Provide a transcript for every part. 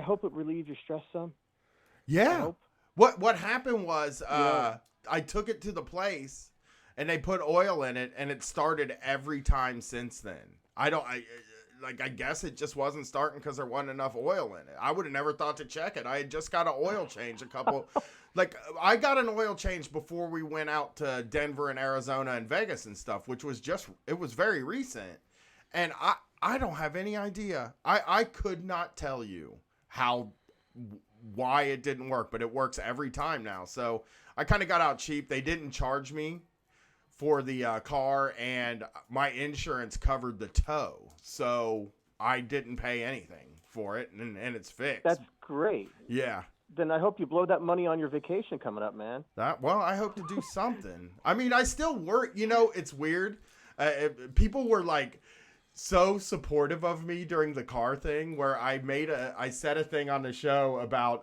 hope it relieves your stress some. I Yeah. hope. What happened was know- I took it to the place and they put oil in it and it started every time since then. I guess it just wasn't starting because there wasn't enough oil in it. I would have never thought to check it. I had just got an oil change I got an oil change before we went out to Denver and Arizona and Vegas and stuff, which was it was very recent. And I don't have any idea. I could not tell you why it didn't work, but it works every time now. So I kind of got out cheap. They didn't charge me for the car, and my insurance covered the tow, so I didn't pay anything for it, and it's fixed. That's great. Yeah. Then I hope you blow that money on your vacation coming up, man. I hope to do something. I mean, I still work. You know, it's weird. People were like so supportive of me during the car thing, where I said a thing on the show about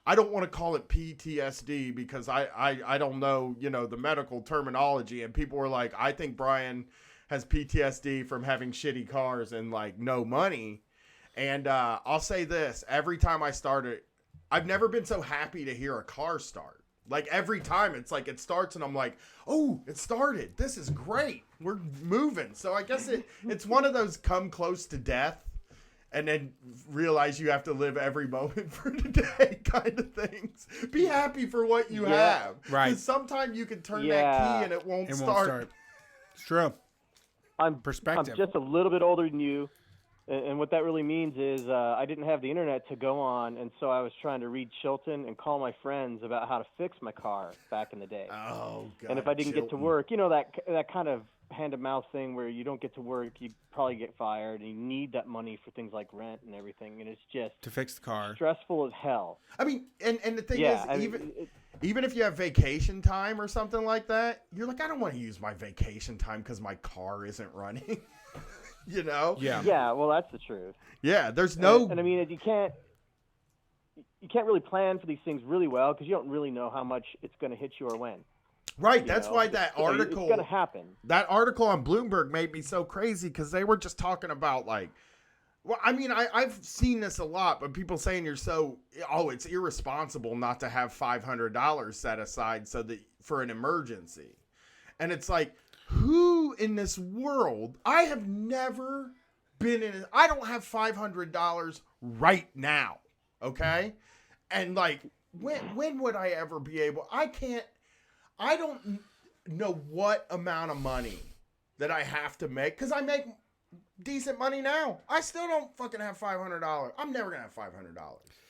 I don't want to call it PTSD because I don't know, the medical terminology, and people were like, I think Brian has PTSD from having shitty cars and like no money. And I'll say this, every time I start it, I've never been so happy to hear a car start. Like every time it's like it starts and I'm like, oh, it started. This is great. We're moving. So I guess it's one of those come close to death and then realize you have to live every moment for today kind of things. Be happy for what you have. Right. Because sometimes you can turn that key and it won't start. It's true. I'm Perspective. just a little bit older than you, and what that really means is I didn't have the internet to go on, and so I was trying to read Chilton and call my friends about how to fix my car back in the day. Oh, God. And if I didn't get to work, that kind of hand-to-mouth thing where you don't get to work, you probably get fired, and you need that money for things like rent and everything, and it's just to fix the car. Stressful as hell. I mean, and the thing is, even if you have vacation time or something like that, you're like, I don't want to use my vacation time because my car isn't running. Yeah. Yeah, well, that's the truth. Yeah, there's no... And I mean, you can't really plan for these things really well because you don't really know how much it's going to hit you or when. Right, that's why that article... It's going to happen. That article on Bloomberg made me so crazy because they were just talking about like... Well, I mean, I've seen this a lot, but people saying it's irresponsible not to have $500 set aside for an emergency. And it's like, who in this world... I have never been in... I don't have $500 right now, okay? And like, when would I ever be able... I don't know what amount of money that I have to make, because I make decent money now. I still don't fucking have $500. I'm never going to have $500.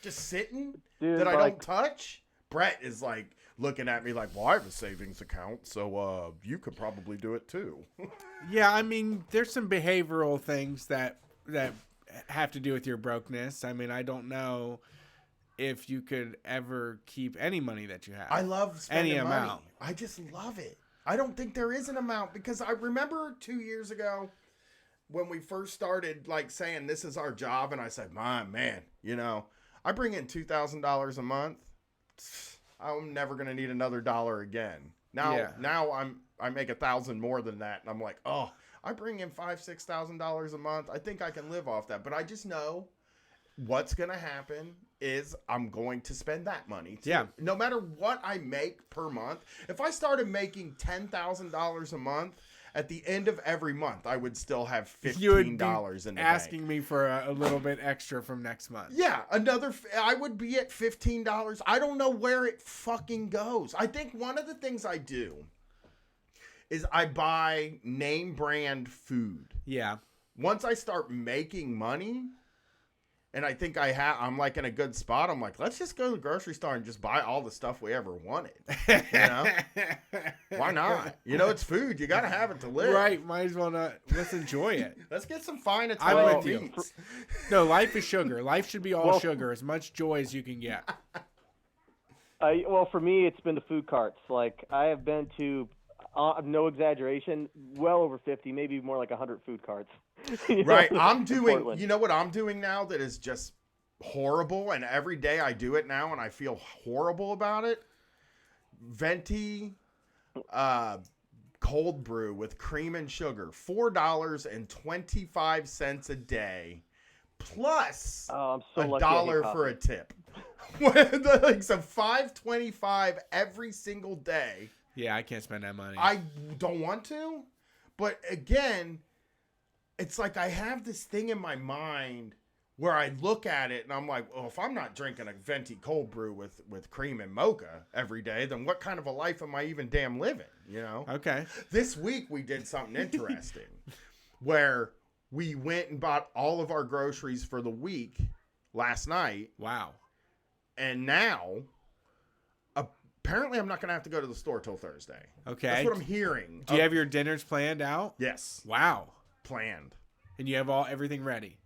Just sitting that I don't touch. Brett is like looking at me like, well, I have a savings account, so you could probably do it too. Yeah, I mean, there's some behavioral things that have to do with your brokenness. I mean, I don't know if you could ever keep any money that you have. I love spending any money. amount. I just love it. I don't think there is an amount, because I remember 2 years ago when we first started like saying this is our job, and I said, man, I bring in $2,000 a month. I'm never gonna need another dollar again. Now I make $1,000 more than that, and I'm like, oh, I bring in $5,000-$6,000 a month. I think I can live off that, but I just know what's gonna happen is I'm going to spend that money too. Yeah. No matter what I make per month, if I started making $10,000 a month, at the end of every month, I would still have $15 in the bank. Asking me for a little bit extra from next month. Yeah, I would be at $15. I don't know where it fucking goes. I think one of the things I do is I buy name brand food. Yeah. Once I start making money, and I think I'm like in a good spot, I'm like, let's just go to the grocery store and just buy all the stuff we ever wanted. Why not? It's food. You got to have it to live. Right. Might as well not. Let's enjoy it. Let's get some fine I'm with Italian you. meats. No, life is sugar. Life should be all sugar. As much joy as you can get. Well, for me, it's been the food carts. Like, I have been to, no exaggeration, well over 50, maybe more like 100 food carts. Right. I'm doing, you know what I'm doing now that is just horrible, and every day I do it now and I feel horrible about it? Venti cold brew with cream and sugar, $4.25 a day, plus Oh, I'm so a lucky I hate dollar coffee. for a tip. Like, so $5.25 every single day. Yeah, I can't spend that money. I don't want to, but again, it's like I have this thing in my mind where I look at it and I'm like, well, if I'm not drinking a venti cold brew with cream and mocha every day, then what kind of a life am I even damn living? You know? Okay. This week we did something interesting where we went and bought all of our groceries for the week last night. Wow. And now, apparently, I'm not going to have to go to the store till Thursday. Okay. That's what I'm hearing. Do you have your dinners planned out? Yes, Wow. planned. And you have everything ready.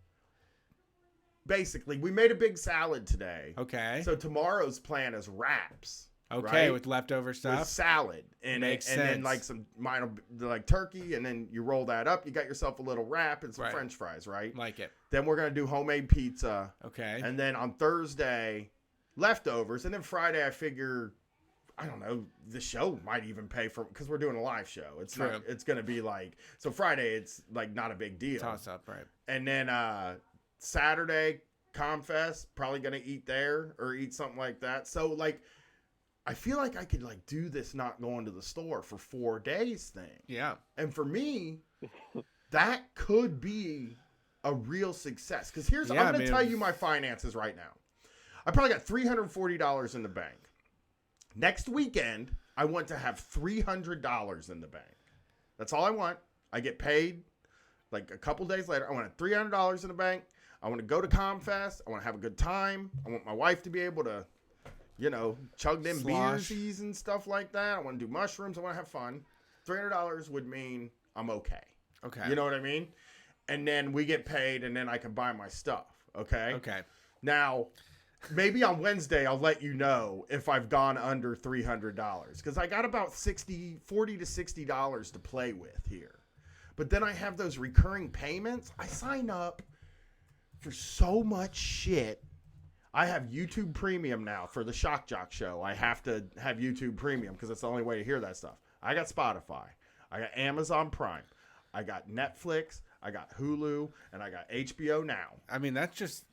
Basically, we made a big salad today. Okay. So tomorrow's plan is wraps. Okay, right? with leftover stuff. With salad in Makes it, and then sense. like some minor like turkey, and then you roll that up. You got yourself a little wrap and some Right. French fries, right? Like it. Then we're gonna do homemade pizza, Okay. and then on Thursday, leftovers, and then Friday I figure, I don't know, the show might even pay for because we're doing a live show. It's True. not. It's gonna be like so Friday. It's like not a big deal. Toss up, right? And then Saturday, Comfest, probably gonna eat there or eat something like that. So like, I feel like I could like do this not going to the store for 4 days thing. Yeah. And for me, that could be a real success. Because here's, Yeah, I'm gonna man. tell you my finances right now. I probably got $340 in the bank. Next weekend, I want to have $300 in the bank. That's all I want. I get paid like a couple days later. I want $300 in the bank. I want to go to Comfest. I want to have a good time. I want my wife to be able to, you know, chug them Slosh. beersies and stuff like that. I want to do mushrooms. I want to have fun. $300 would mean I'm okay. Okay. You know what I mean? And then we get paid, and then I can buy my stuff. Okay? Okay. Now, maybe on Wednesday I'll let you know if I've gone under $300 because I got about $40 to $60 to play with here. But then I have those recurring payments. I sign up for so much shit. I have YouTube Premium now for the Shock Jock Show. I have to have YouTube Premium because that's the only way to hear that stuff. I got Spotify. I got Amazon Prime. I got Netflix. I got Hulu. And I got HBO Now. I mean, that's just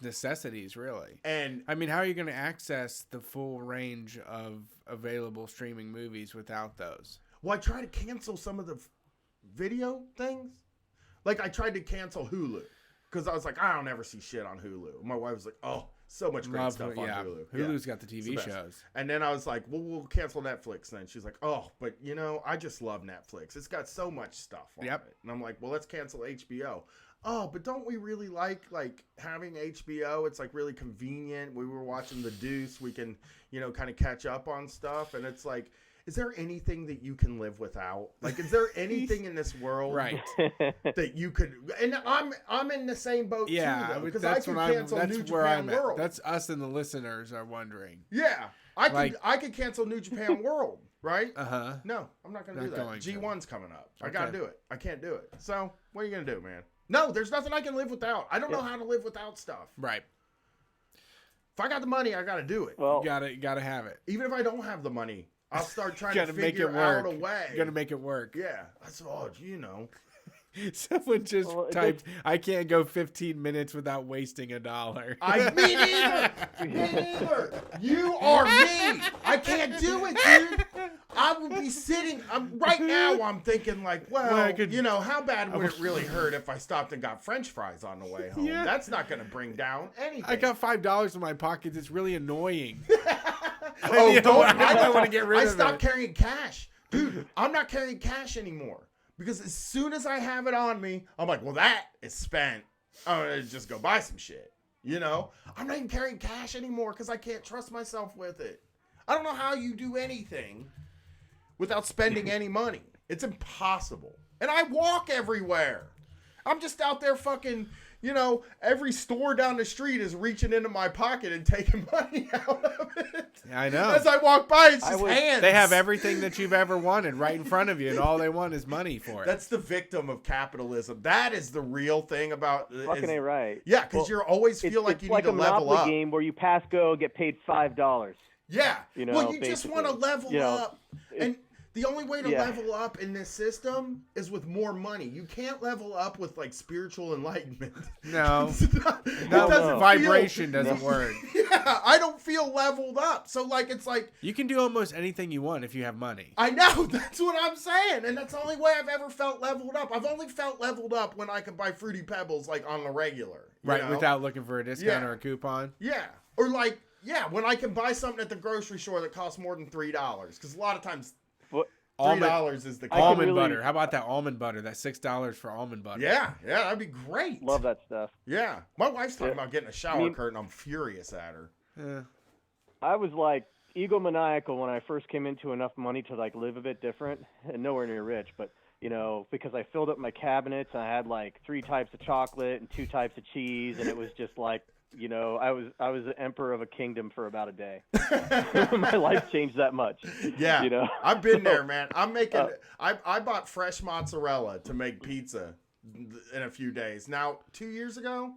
necessities, really. And I mean, how are you going to access the full range of available streaming movies without those? well, I tried to cancel some of the video things. Like I tried to cancel Hulu because I was like, I don't ever see shit on Hulu. My wife was like, oh, so much great Love stuff it, on yeah. Hulu. Hulu's got the It's TV the best. shows. And then I was like, well, we'll cancel Netflix then. She's like, oh, but you know, I just love Netflix. It's got so much stuff on Yep. it. And I'm like, well, let's cancel HBO. Oh, but don't we really like having HBO? It's like really convenient. We were watching The Deuce. We can, you know, kind of catch up on stuff. And it's like, is there anything that you can live without? Like, is there anything in this world Right. that you could? And I'm in the same boat Yeah, too, though, because that's I what can I'm. cancel That's New where Japan I'm at. World. That's us and the listeners are wondering. Yeah, I Like- could cancel New Japan World, right? Uh huh. No, I'm not gonna Not do that. going to. G1's coming up. I Okay. gotta do it. I can't do it. So what are you gonna do, man? No, there's nothing I can live without. I don't know how to live without stuff. Right. If I got the money, I gotta do it. Well, You gotta have it. Even if I don't have the money, I'll start trying Gotta to make figure it work. out a way. You gotta make it work. Yeah, that's all. You know. Someone just Well, it typed, "I can't go 15 minutes without wasting $1." Me neither. Me neither. You are me. I can't do it, dude. I would be sitting. Right now, I'm thinking like, well, I could- you know, how bad would it really hurt if I stopped and got French fries on the way home? Yeah. That's not going to bring down anything. I got $5 in my pocket. It's really annoying. Oh, You know, don't! I want to get rid I of stopped it. carrying cash, dude. I'm not carrying cash anymore because as soon as I have it on me, I'm like, well, that is spent. I'm gonna just go buy some shit. You know, I'm not even carrying cash anymore because I can't trust myself with it. I don't know how you do anything without spending any money. It's impossible. And I walk everywhere. I'm just out there fucking, you know, every store down the street is reaching into my pocket and taking money out of it. I know. As I walk by, it's I just would- hands. They have everything that you've ever wanted right in front of you, and all they want is money for it. That's the victim of capitalism. That is the real thing about fucking ain't right. Yeah, because Well, you always feel like it's you like need to a level Monopoly up. game where you pass go, get paid $5. Yeah. You know, well, you just want to basically. level You know, up. And The only way to Yeah. level up in this system is with more money. You can't level up with like spiritual enlightenment. No. It No, doesn't vibration feel, doesn't work. Yeah, I don't feel leveled up. So like it's like You can do almost anything you want if you have money. I know, that's what I'm saying, and that's the only way I've ever felt leveled up. I've only felt leveled up when I can buy Fruity Pebbles like on the regular, you Right, know? without looking for a discount Yeah. or a coupon. Yeah, or like when I can buy something at the grocery store that costs more than $3, because a lot of times What? $3 is the I can Almond really- butter. How about that almond butter? That $6 for almond butter. Yeah, that'd be great. Love that stuff. Yeah, my wife's talking Yeah. about getting a shower I mean- curtain. I'm furious at her. Yeah. I was like egomaniacal when I first came into enough money to like live a bit different, and nowhere near rich, but you know, because I filled up my cabinets and I had like 3 types of chocolate and 2 types of cheese, and it was just like, you know, I was the emperor of a kingdom for about a day. My life changed that much. Yeah, You know? I've been there, man. I'm making. I bought fresh mozzarella to make pizza in a few days. Now, 2 years ago,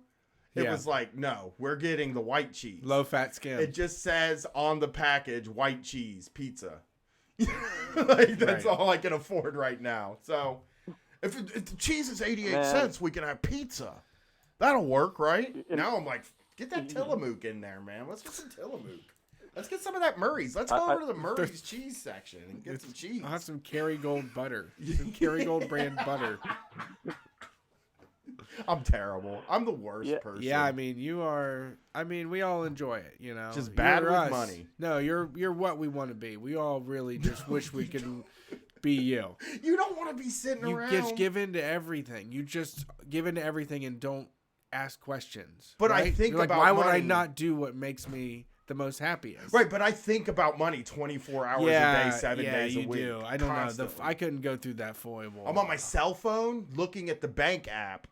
it Yeah. was like, no, we're getting the white cheese. Low fat skim. It just says on the package, white cheese pizza. Like that's Right. all I can afford right now. So, if the cheese is 88 Man. cents, we can have pizza. That'll work, right? Now I'm like, get that Tillamook in there, man. Let's get some Tillamook. Let's get some of that Murray's. Let's go over to the Murray's cheese section and get some cheese. I'll have some Kerrygold butter. Some Kerrygold brand butter. I'm terrible. I'm the worst Yeah. person. Yeah, I mean, you are. I mean, we all enjoy it, you know. Just bad You're with us. money. No, you're what we want to be. We all really just wish we could be you. You don't want to be sitting You around. just give in to everything. You just give in to everything and don't ask questions. But I right? think You're like, about why would I money. not do what makes me the most happiest? Right, but I think about money 24 hours a day, 7 days a you week. do. I don't know. constantly. I couldn't go through that foible. I'm on my cell phone looking at the bank app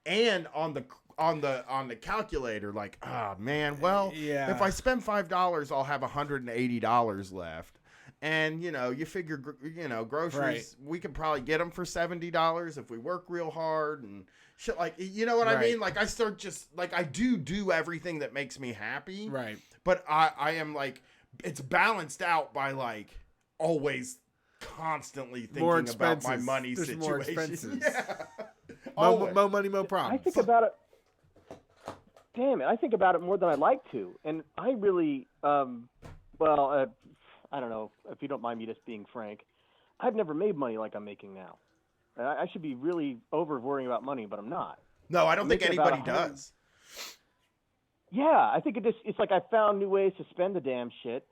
and on the calculator like, ah, man, well, Yeah. if I spend $5, I'll have $180 left. And, you know, you figure, groceries, Right. we could probably get them for $70 if we work real hard and shit like, you know what I Right. mean? Like, I start just, like, I do everything that makes me happy. Right. But I am, like, it's balanced out by, like, always constantly More thinking about my expenses. money There's situation. more expenses. Yeah. Mo money, mo I problems. think about it. Damn it, I think about it more than I like to, and I really, I don't know if you don't mind me just being frank. I've never made money like I'm making now. I should be really over worrying about money, but I'm not. No, I don't think Making about anybody 100 does. Yeah, I think it's like I found new ways to spend the damn shit,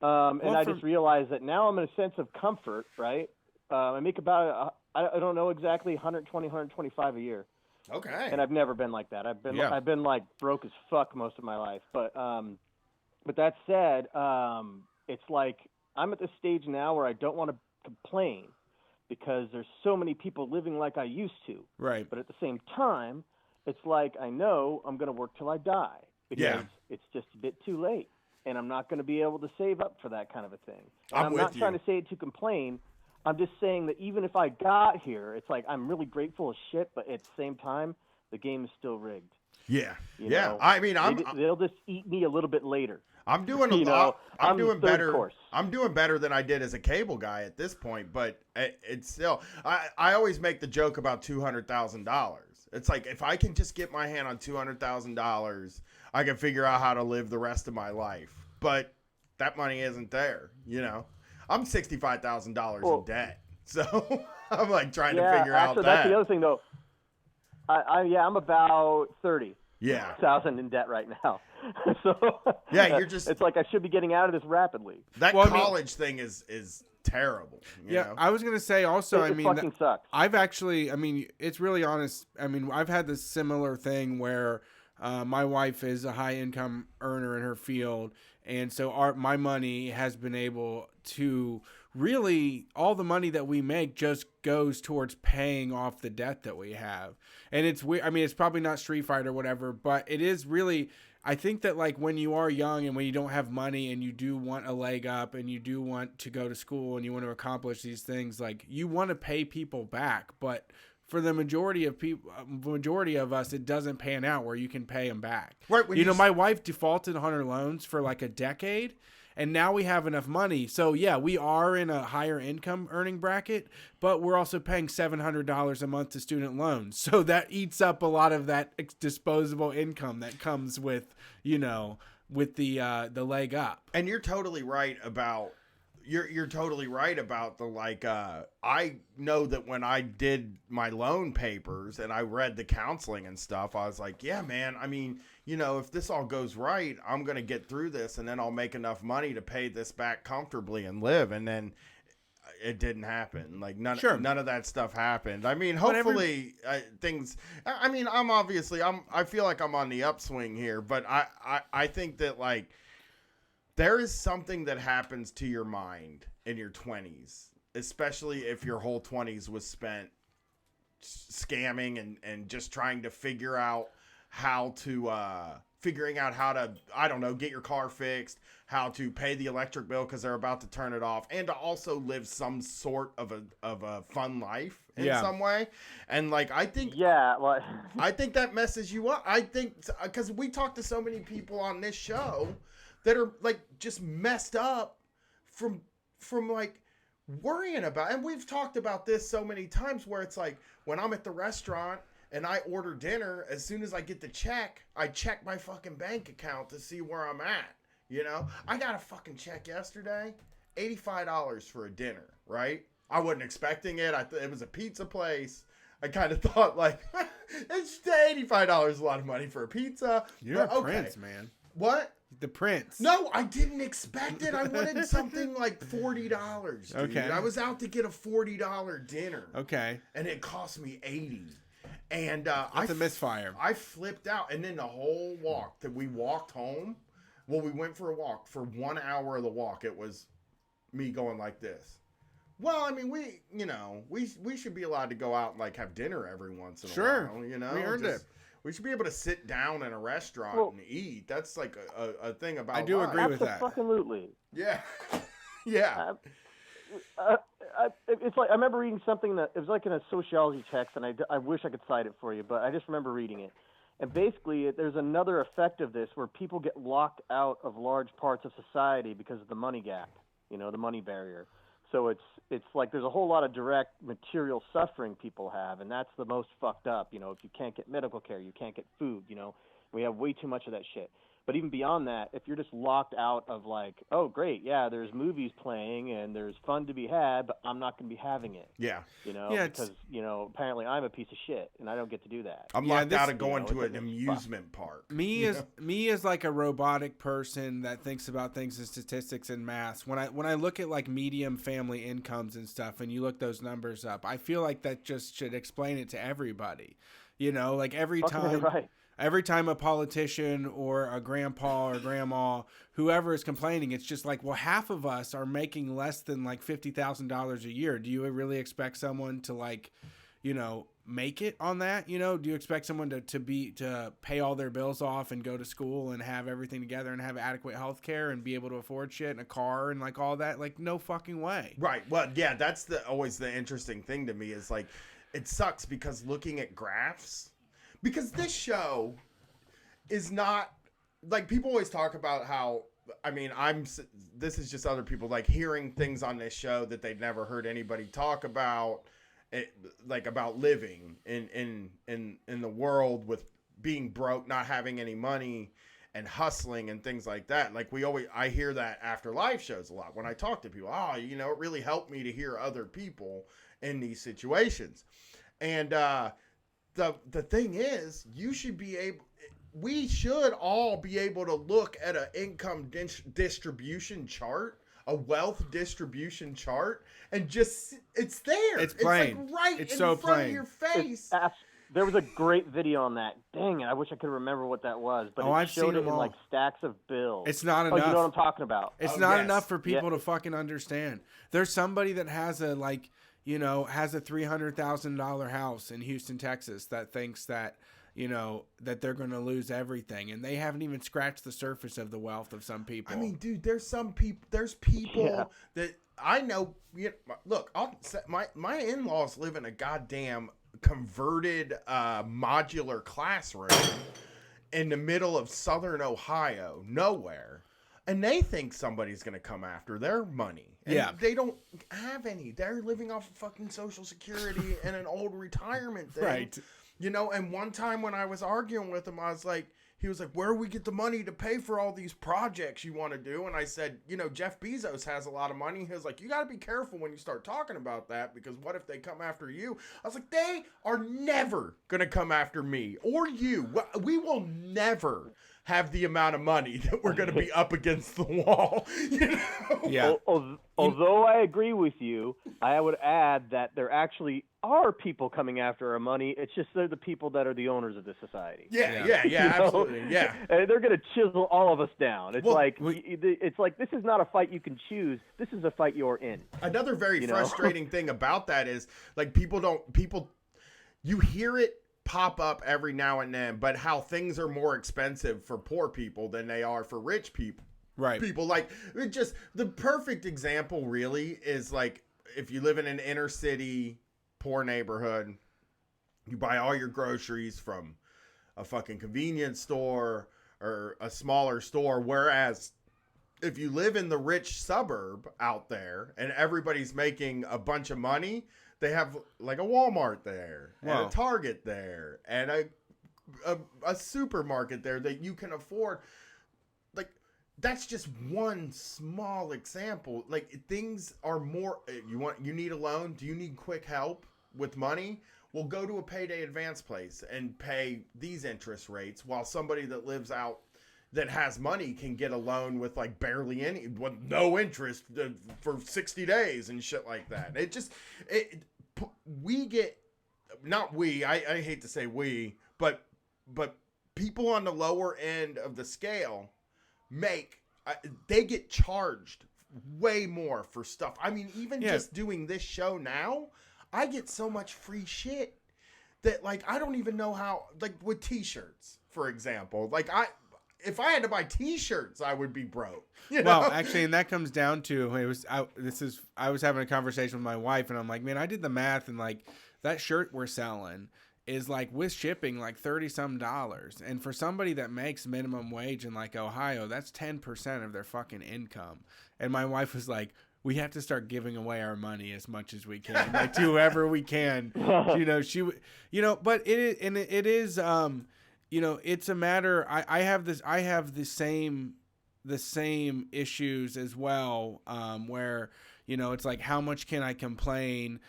and Well, I for- just realized that now I'm in a sense of comfort, right? I make about I don't know exactly 120, 125 a year. Okay. And I've never been like that. I've been like broke as fuck most of my life. But that said, it's like I'm at the stage now where I don't want to complain because there's so many people living like I used to. Right. But at the same time, it's like I know I'm going to work till I die because Yeah. it's just a bit too late, and I'm not going to be able to save up for that kind of a thing. And I'm I'm with not you. trying to say it to complain. I'm just saying that even if I got here, it's like I'm really grateful as shit, but at the same time, the game is still rigged. Yeah. You Yeah. know, I mean, they'll just eat me a little bit later. I'm doing a you lot. know, I'm I'm doing third better. course. I'm doing better than I did as a cable guy at this point, but it's still. I always make the joke about $200,000. It's like if I can just get my hand on $200,000, I can figure out how to live the rest of my life. But that money isn't there. You know, I'm $65,000 in debt, so I'm like trying to figure out that. That's the other thing, though. I'm about 30. Yeah. 1,000 in debt right now. So Yeah, you're just- It's like I should be getting out of this rapidly. That Well, I mean- college thing is terrible. You Yeah, know? I was gonna say also. It fucking sucks. I've actually. I mean, it's really honest. I mean, I've had this similar thing where my wife is a high income earner in her field, and so my money has been able to really all the money that we make just goes towards paying off the debt that we have. And it's weird. I mean, it's probably not Street Fighter or whatever, but it is really. I think that like when you are young and when you don't have money and you do want a leg up and you do want to go to school and you want to accomplish these things, like you want to pay people back, but for the majority of us, it doesn't pan out where you can pay them back. Right. My wife defaulted on her loans for like a decade, and now we have enough money. So yeah, we are in a higher income earning bracket, but we're also paying $700 a month to student loans. So that eats up a lot of that disposable income that comes with, with the leg up. And you're totally right about you're totally right about the I know that when I did my loan papers and I read the counseling and stuff, I was like, yeah, man, I mean, if this all goes right, I'm going to get through this and then I'll make enough money to pay this back comfortably and live. And then it didn't happen. Like none of that stuff happened. I mean, hopefully things, I mean, I feel like I'm on the upswing here, but I think that like, there is something that happens to your mind in your 20s, especially if your whole 20s was spent scamming and just trying to figuring out how to, I don't know, get your car fixed, how to pay the electric bill because they're about to turn it off, and to also live some sort of a fun life in some way. And like, I think that messes you up. I think because we talk to so many people on this show that are like just messed up from like worrying about, and we've talked about this so many times where it's like when I'm at the restaurant and I order dinner, as soon as I get the check, I check my fucking bank account to see where I'm at. I got a fucking check yesterday, $85 for a dinner, right? I wasn't expecting it. It was a pizza place. I kind of thought like, it's $85 is a lot of money for a pizza. You're a prince, man. What? The prince. No, I didn't expect it. I wanted something like $40. Dude. Okay. I was out to get a $40 dinner. Okay. And it cost me $80. And that's a misfire. I flipped out. And then the whole walk that we walked home, we went for a walk. For 1 hour of the walk, it was me going like this. Well, I mean, we should be allowed to go out and like have dinner every once in a while. We earned it. We should be able to sit down in a restaurant and eat. That's like a thing about I do life. agree with that. Absolutely. Yeah. Yeah. It's like I remember reading something that it was like in a sociology text, and I wish I could cite it for you, but I just remember reading it. And basically, there's another effect of this where people get locked out of large parts of society because of the money gap, the money barrier. So it's like there's a whole lot of direct material suffering people have, and that's the most fucked up. If you can't get medical care, you can't get food. We have way too much of that shit. But even beyond that, if you're just locked out of like, oh, great, yeah, there's movies playing and there's fun to be had, but I'm not going to be having it. Yeah. Because, apparently I'm a piece of shit and I don't get to do that. I'm locked out of going to an amusement park. Me as like a robotic person that thinks about things in statistics and math. When I look at like medium family incomes and stuff and you look those numbers up, I feel like that just should explain it to everybody. Like every time. Right. Every time a politician or a grandpa or grandma, whoever is complaining, it's just like, well, half of us are making less than like $50,000 a year. Do you really expect someone to like, make it on that? Do you expect someone to pay all their bills off and go to school and have everything together and have adequate health care and be able to afford shit and a car and like all that? Like, no fucking way. Right. Well, yeah, that's always the interesting thing to me is like, it sucks because looking at graphs, because this show is not like people always talk about how, I mean, this is just other people like hearing things on this show that they've never heard anybody talk about, like about living in the world with being broke, not having any money and hustling and things like that. Like I hear that after live shows a lot when I talk to people. It really helped me to hear other people in these situations. And, the thing is, we should all be able to look at an income distribution chart, a wealth distribution chart, and just, it's there. It's plain. It's like right it's in so front plain. of your face. There was a great video on that. Dang it, I wish I could remember what that was. But it showed it in like stacks of bills. It's not enough. Oh, you know what I'm talking about. It's not enough for people to fucking understand. There's somebody that has a like, has a $300,000 house in Houston, Texas that thinks that, that they're going to lose everything. And they haven't even scratched the surface of the wealth of some people. I mean, dude, there's people that I know. Look, my in-laws live in a goddamn converted modular classroom in the middle of southern Ohio, nowhere. And they think somebody's going to come after their money. And Yeah. they don't have any. They're living off of fucking Social Security and an old retirement thing. Right. You know, and one time when I was arguing with him, I was like, he was like, where do we get the money to pay for all these projects you want to do? And I said, you know, Jeff Bezos has a lot of money. He was like, you got to be careful when you start talking about that, because what if they come after you? I was like, they are never going to come after me or you. We will never have the amount of money that we're going to be up against the wall. You know? Yeah. Although I agree with you, I would add that there actually are people coming after our money. It's just they're the people that are the owners of this society. Yeah, You know? absolutely. Yeah. And they're going to chisel all of us down. It's Well, it's like this is not a fight you can choose. This is a fight you're in. Another very You know? frustrating thing about that is, like, you hear it pop up every now and then, but how things are more expensive for poor people than they are for rich people. Right. People, like, it just, the perfect example really is, like, if you live in an inner city poor neighborhood, you buy all your groceries from a fucking convenience store or a smaller store, whereas if you live in the rich suburb out there and everybody's making a bunch of money, they have like a Walmart there and Wow. a Target there and a supermarket there that you can afford. Like, that's just one small example. Like, things are more, you need a loan? Do you need quick help with money? Well, go to a payday advance place and pay these interest rates, while somebody that lives out that has money can get a loan with like barely any, with no interest for 60 days and shit like that. I hate to say we, but people on the lower end of the scale they get charged way more for stuff. I mean, even just doing this show now, I get so much free shit that, like, I don't even know how, like, with t-shirts, for example, like, if I had to buy t-shirts, I would be broke. You know? Well, actually, and that comes down to, I was having a conversation with my wife, and I'm like, man, I did the math, and like that shirt we're selling is like with shipping like $30-some. And for somebody that makes minimum wage in like Ohio, that's 10% of their fucking income. And my wife was like, we have to start giving away our money as much as we can, like to whoever we can. But it is, it's a matter. I have the same issues as well, where, it's like, how much can I complain?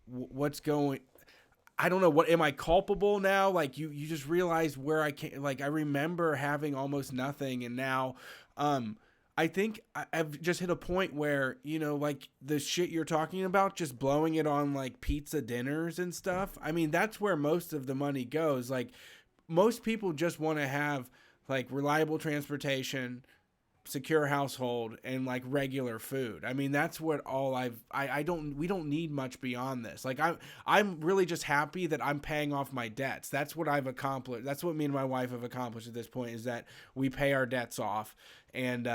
What's going, I don't know, what am I culpable now? Like you just realize where I can't, like, I remember having almost nothing. And now, I think I've just hit a point where, like the shit you're talking about, just blowing it on like pizza dinners and stuff. I mean, that's where most of the money goes. Like, most people just want to have like reliable transportation, secure household, and like regular food. I mean, that's what we don't need much beyond this. Like, I'm really just happy that I'm paying off my debts. That's what I've accomplished. That's what me and my wife have accomplished at this point, is that we pay our debts off, and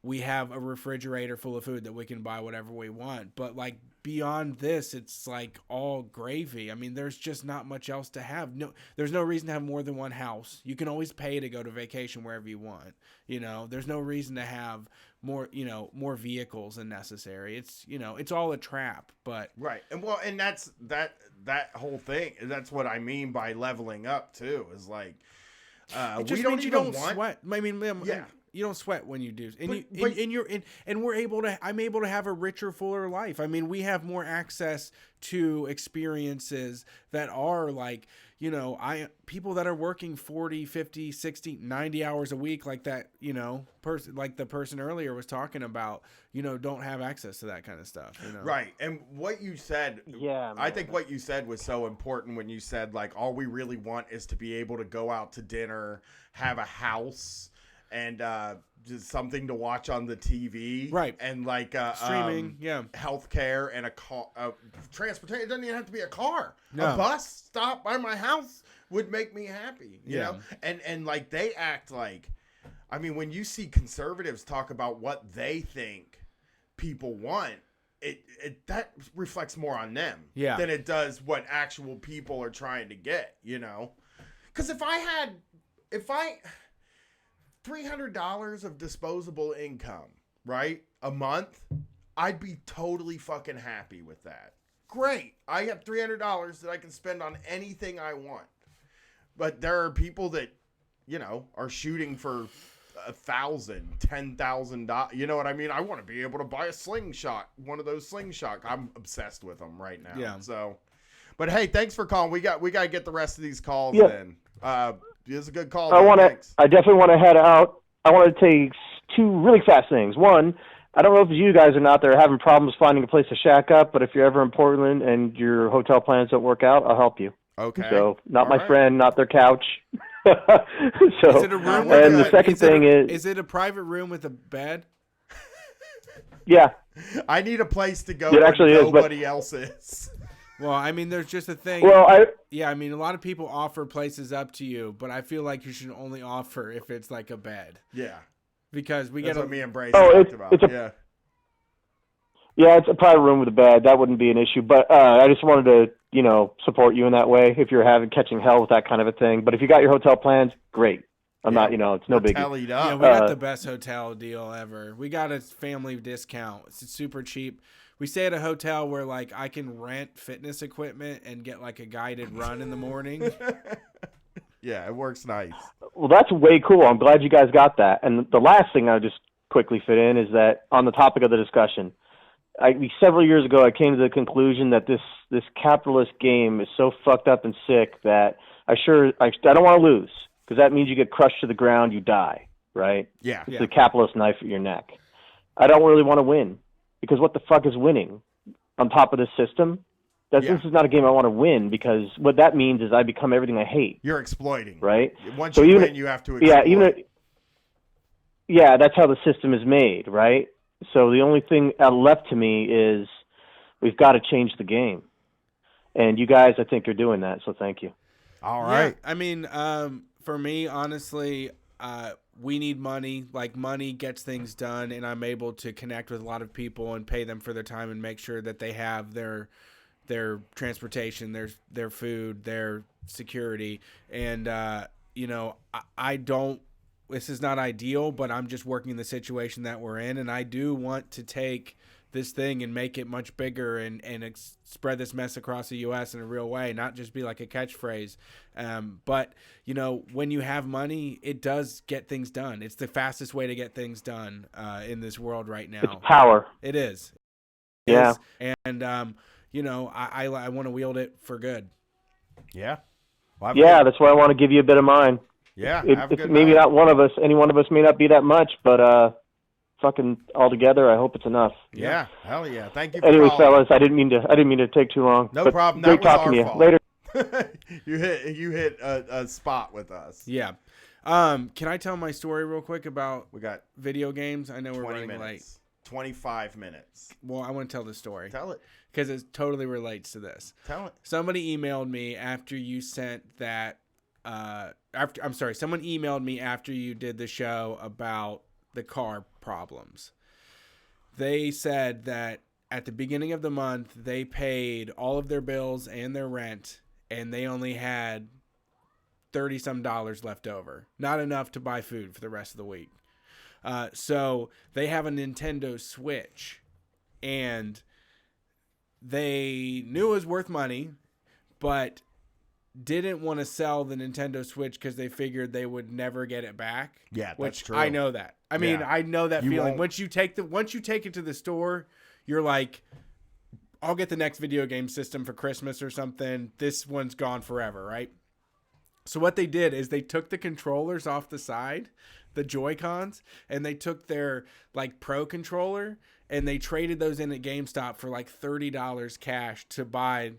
we have a refrigerator full of food that we can buy whatever we want. But like, beyond this, it's like all gravy. I mean, there's just not much else to have. No, there's no reason to have more than one house. You can always pay to go to vacation wherever you want. There's no reason to have more vehicles than necessary. It's, it's all a trap. But right. And that's that whole thing. That's what I mean by leveling up too, is like, it just we don't means you even don't want sweat. I mean, yeah. You don't sweat when you do, and I'm able to have a richer, fuller life. I mean, we have more access to experiences that are like, people that are working 40, 50, 60, 90 hours a week, like that, like the person earlier was talking about, don't have access to that kind of stuff. Right. And what you said, Yeah, I think what you said was so important when you said, like, all we really want is to be able to go out to dinner, have a house, and just something to watch on the TV, right? And like streaming, healthcare, and a car, transportation. It doesn't even have to be a car. No. A bus stop by my house would make me happy, you know. And like, they act like, I mean, when you see conservatives talk about what they think people want, that reflects more on them Yeah. than it does what actual people are trying to get, you know? Because if I $300 of disposable income, right, a month, I'd be totally fucking happy with that. Great. I have $300 that I can spend on anything I want. But there are people that, you know, are shooting for $1,000, $10,000. You know what I mean? I want to be able to buy a slingshot, one of those slingshot. I'm obsessed with them right now. Yeah. So, but hey, thanks for calling. We got to get the rest of these calls in. It was a good call. I definitely want to head out. I want to take two really fast things. One, I don't know if you guys are not there having problems finding a place to shack up, but if you're ever in Portland and your hotel plans don't work out, I'll help you. Okay. So, not All my right. friend, not their couch. So, Is it a room with and the second thing is it a private room with a bed? yeah. I need a place to go It where actually is, but- nobody else is. Well, I mean, there's just a thing. Well, Yeah, I mean, a lot of people offer places up to you, but I feel like you should only offer if it's like a bed. Yeah. Because we That's get what me and Brace Oh, talked it's about. a- yeah, it's a private room with a bed. That wouldn't be an issue. But I just wanted to, you know, support you in that way if you're catching hell with that kind of a thing. But if you got your hotel plans, great. I'm not, you know, it's no biggie. Tallied Yeah, up. we got the best hotel deal ever. We got a family discount. It's super cheap. We stay at a hotel where like I can rent fitness equipment and get like a guided run in the morning. Yeah, it works nice. Well, that's way cool. I'm glad you guys got that. And the last thing I'll just quickly fit in is that on the topic of the discussion, several years ago I came to the conclusion that this capitalist game is so fucked up and sick that I don't want to lose, because that means you get crushed to the ground, you die, right? Yeah. It's the capitalist knife at your neck. I don't really want to win, because what the fuck is winning on top of this system? This is not a game I want to win, because what that means is I become everything I hate. You're exploiting. Right? Once So you even- win, you have to exploit. That's how the system is made, right? So the only thing left to me is we've got to change the game. And you guys, I think, are doing that, so thank you. All right. Yeah, I mean, for me, honestly, we need money. Like, money gets things done, and I'm able to connect with a lot of people and pay them for their time and make sure that they have their transportation, their food, their security. And, you know, I don't, this is not ideal, but I'm just working the situation that we're in. And I do want to take this thing and make it much bigger and spread this mess across the U.S. in a real way, not just be like a catchphrase. But, you know, when you have money, it does get things done. It's the fastest way to get things done in this world right now. It's power. It is. Yeah. And, you know, I want to wield it for good. Yeah. Well, That's why I want to give you a bit of mine. Yeah. It's maybe not one of us. Any one of us may not be that much, but fucking all together, I hope it's enough. Yeah. Hell yeah. Thank you for Anyway, calling. fellas, I didn't mean to take too long. No but problem. Great That was talking to our you. fault. Later. You hit a spot with us. Yeah. Can I tell my story real quick about We got video games? I know we're 20 running late. minutes. 25 minutes. Well, I want to tell the story Tell it. because it totally relates to this. Tell it. Somebody emailed me after you sent that. Someone emailed me after you did the show about the car problems. They said that at the beginning of the month, they paid all of their bills and their rent, and they only had $30-some left over. Not enough to buy food for the rest of the week. So they have a Nintendo Switch, and they knew it was worth money, but didn't want to sell the Nintendo Switch because they figured they would never get it back. Yeah, that's which true. I know that. I mean, Yeah. I know that You feeling. won't- Once you take it to the store, you're like, I'll get the next video game system for Christmas or something. This one's gone forever, right? So what they did is they took the controllers off the side, the Joy-Cons, and they took their like Pro controller and they traded those in at GameStop for like $30 cash to buy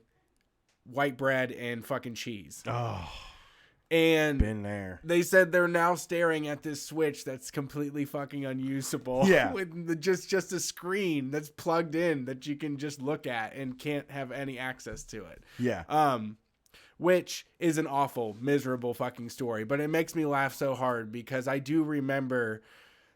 white bread and fucking cheese. Oh, And been there. they said they're now staring at this Switch that's completely fucking unusable. Yeah. With just a screen that's plugged in that you can just look at and can't have any access to it. Yeah. Which is an awful, miserable fucking story. But it makes me laugh so hard because I do remember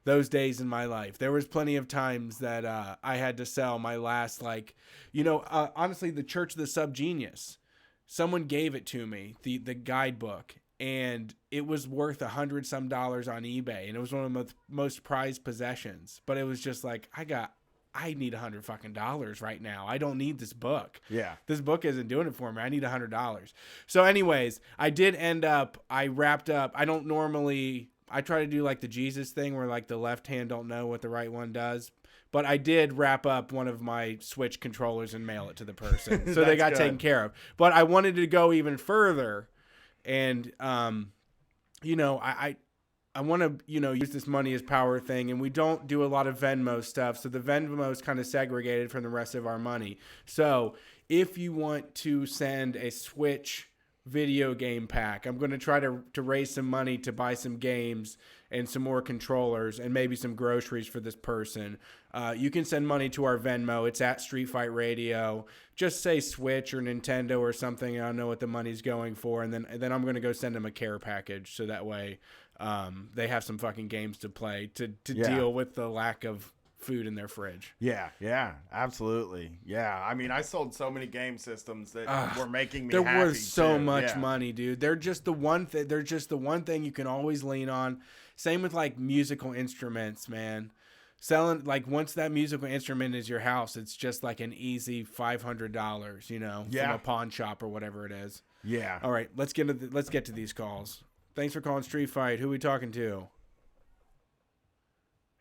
those days in my life. There was plenty of times that I had to sell my last, honestly, the Church of the Subgenius. Someone gave it to me, the guidebook, and it was worth $100 some on eBay, and it was one of the most prized possessions. But it was just like, I need $100 fucking right now. I don't need this book. Yeah. This book isn't doing it for me. I need $100. So anyways, I wrapped up. I try to do like the Jesus thing where like the left hand don't know what the right one does. But I did wrap up one of my Switch controllers and mail it to the person. So they got taken care of. But I wanted to go even further. And, I want to, use this money as power thing. And we don't do a lot of Venmo stuff. So the Venmo is kind of segregated from the rest of our money. So if you want to send a Switch video game pack, I'm going to try to raise some money to buy some games and some more controllers and maybe some groceries for this person. You can send money to our Venmo. It's at Street Fight Radio. Just say Switch or Nintendo or something. I know what the money's going for. And then I'm going to go send them a care package. So that way they have some fucking games to play to deal with the lack of food in their fridge. Yeah, absolutely. Yeah, I mean, I sold so many game systems that were making me there happy. Was so too. much money, dude. They're just the one thing. They're just the one thing you can always lean on. Same with like musical instruments, man. Selling like once that musical instrument is your house, it's just like an easy $500, from a pawn shop or whatever it is. Yeah. All right, let's get to these calls. Thanks for calling Street Fight. Who are we talking to?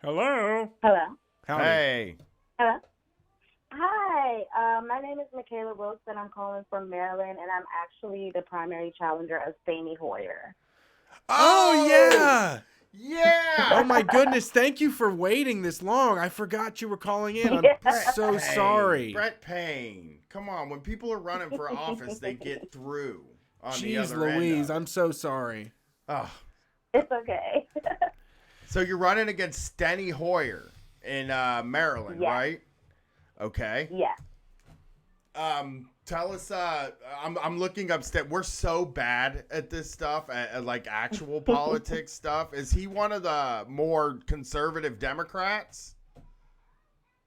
Hello. Hello. Howdy. Hey. Hello. Hi. My name is Michaela Wilkes, and I'm calling from Maryland, and I'm actually the primary challenger of Steny Hoyer. Oh yeah. Yeah. Oh my goodness! Thank you for waiting this long. I forgot you were calling in. I'm so sorry. Brett Payne. Come on. When people are running for office, they get through on the Jeez other end. Louise, I'm so sorry. Oh. It's okay. So you're running against Steny Hoyer in Maryland, right? Okay. Yeah. Tell us. I'm looking up. We're so bad at this stuff, at like actual politics stuff. Is he one of the more conservative Democrats?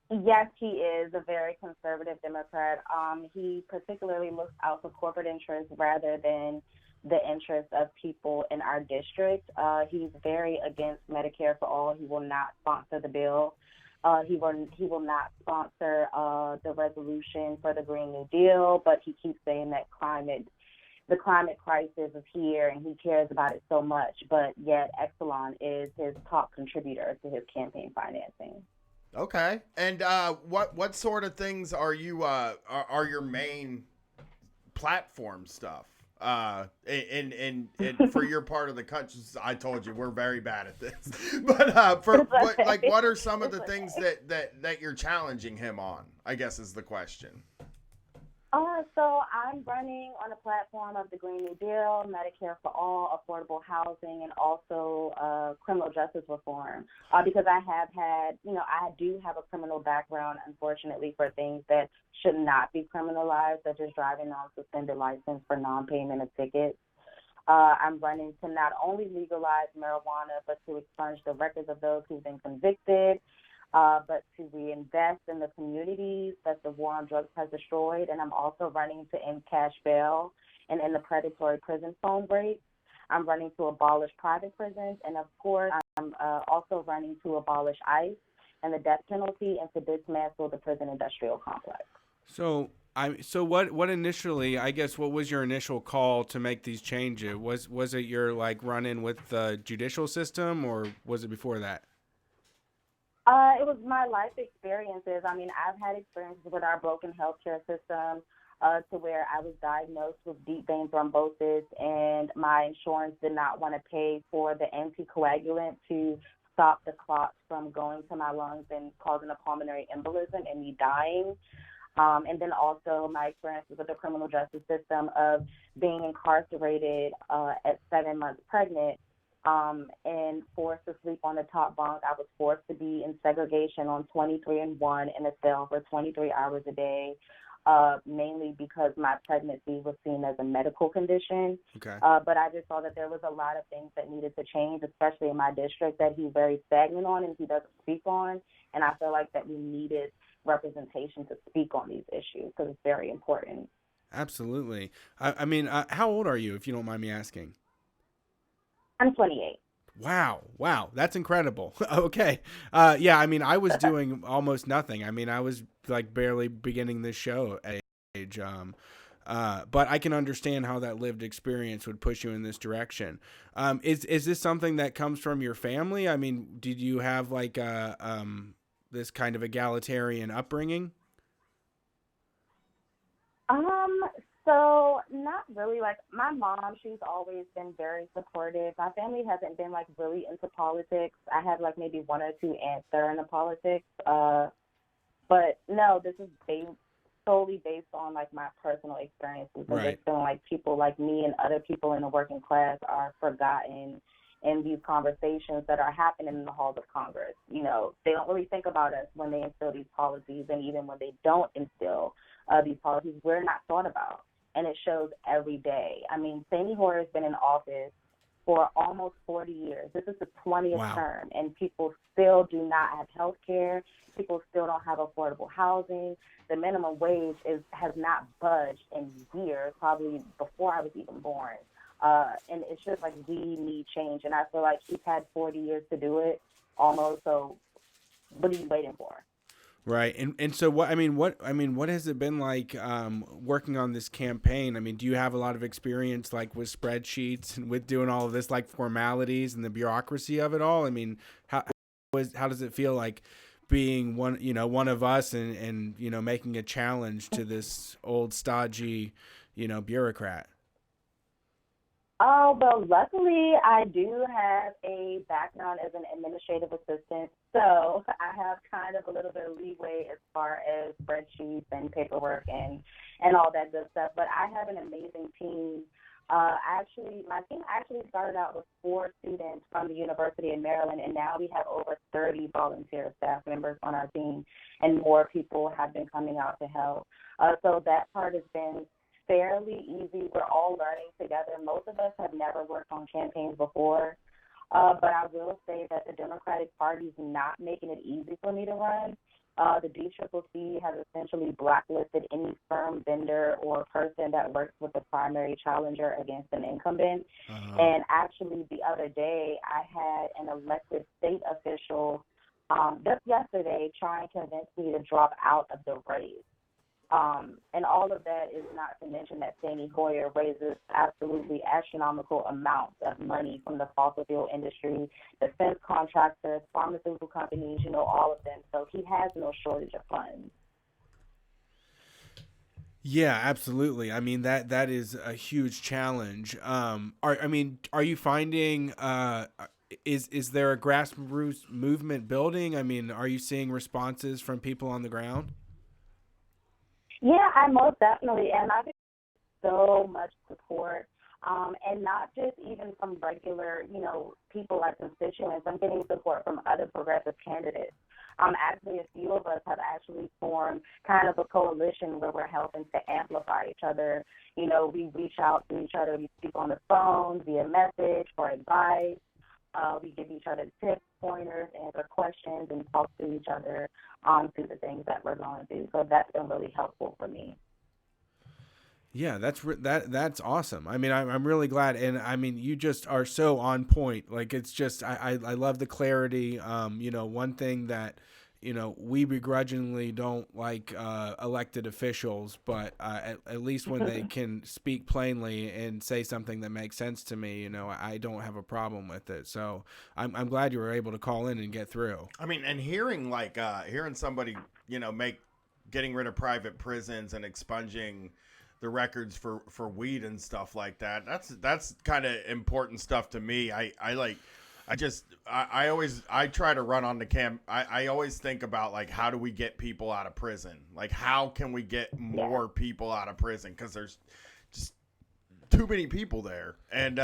Yes, he is a very conservative Democrat. He particularly looks out for corporate interests rather than the interests of people in our district. He's very against Medicare for all. He will not sponsor the bill. He will not sponsor the resolution for the Green New Deal, but he keeps saying that the climate crisis is here and he cares about it so much, but yet Exelon is his top contributor to his campaign financing. Okay. And what sort of things are you are your main platform stuff? And for your part of the country, I told you we're very bad at this. But what are some of the things that you're challenging him on? I guess is the question. So I'm running on a platform of the Green New Deal, Medicare for all, affordable housing, and also criminal justice reform. Because I do have a criminal background, unfortunately, for things that should not be criminalized, such as driving on suspended license for non-payment of tickets. I'm running to not only legalize marijuana, but to expunge the records of those who've been convicted, but to reinvest in the communities that the war on drugs has destroyed. And I'm also running to end cash bail and end the predatory prison phone breaks. I'm running to abolish private prisons. And, of course, I'm also running to abolish ICE and the death penalty and to dismantle the prison industrial complex. So what initially, I guess, what was your initial call to make these changes? Was it your run-in with the judicial system, or was it before that? It was my life experiences. I mean, I've had experiences with our broken healthcare system to where I was diagnosed with deep vein thrombosis, and my insurance did not want to pay for the anticoagulant to stop the clots from going to my lungs and causing a pulmonary embolism and me dying. And then also my experiences with the criminal justice system of being incarcerated at 7 months pregnant. And forced to sleep on the top bunk. I was forced to be in segregation on 23-1 in a cell for 23 hours a day. mainly because my pregnancy was seen as a medical condition. Okay. But I just saw that there was a lot of things that needed to change, especially in my district, that he's very stagnant on and he doesn't speak on. And I feel like that we needed representation to speak on these issues because it's very important. Absolutely. I mean, how old are you, if you don't mind me asking? I'm 28. Wow. That's incredible. Okay. Yeah, I mean, I was doing almost nothing. I mean, I was like barely beginning this show at age. But I can understand how that lived experience would push you in this direction. Is this something that comes from your family? I mean, did you have like this kind of egalitarian upbringing? So not really. Like my mom, she's always been very supportive. My family hasn't been like really into politics. I have like maybe one or two aunts that are into politics. But no, this is solely based on like my personal experiences. And Right. just feeling like people like me and other people in the working class are forgotten in these conversations that are happening in the halls of Congress. You know, they don't really think about us when they instill these policies, and even when they don't instill these policies, we're not thought about. And it shows every day. I mean, Steny Hoyer has been in office for almost 40 years. This is the 20th Wow. term, and people still do not have health care. People still don't have affordable housing. The minimum wage has not budged in years, probably before I was even born. And it's just like we need change. And I feel like he's had 40 years to do it almost. So what are you waiting for? Right. And so what has it been like working on this campaign? I mean, do you have a lot of experience like with spreadsheets and with doing all of this like formalities and the bureaucracy of it all? I mean, how does it feel like being one of us and making a challenge to this old stodgy, bureaucrat? Oh, well, luckily I do have a background as an administrative assistant, so I have kind of a little bit of leeway as far as spreadsheets and paperwork and all that good stuff. But I have an amazing team. My team actually started out with 4 students from the University of Maryland, and now we have over 30 volunteer staff members on our team, and more people have been coming out to help. So that part has been fairly easy. We're all learning together. Most of us have never worked on campaigns before, but I will say that the Democratic Party is not making it easy for me to run. The DCCC has essentially blacklisted any firm, vendor, or person that works with the primary challenger against an incumbent. And actually, the other day, I had an elected state official just yesterday try and convince me to drop out of the race. And all of that is not to mention that Steny Hoyer raises absolutely astronomical amounts of money from the fossil fuel industry, defense contractors, pharmaceutical companies, all of them. So he has no shortage of funds. Yeah, absolutely. I mean, that is a huge challenge. Are you finding is there a grassroots movement building? I mean, are you seeing responses from people on the ground? Yeah, I most definitely am. I've so much support, and not just even from regular, people like constituents. I'm getting support from other progressive candidates. Actually, a few of us have actually formed kind of a coalition where we're helping to amplify each other. We reach out to each other. We speak on the phone, via message, for advice. We give each other tips, pointers, answer questions, and talk to each other through the things that we're going through. So that's been really helpful for me. Yeah, that's awesome. I mean, I'm really glad, and I mean, you just are so on point. Like, it's just I love the clarity. One thing that we begrudgingly don't like elected officials, but at least when they can speak plainly and say something that makes sense to me, I don't have a problem with it. So I'm glad you were able to call in and get through. I mean, and hearing somebody, getting rid of private prisons and expunging the records for weed and stuff like that. That's kind of important stuff to me. I try to run on the camp. I always think about like, how do we get people out of prison? Like, how can we get more people out of prison? Because there's just too many people there. And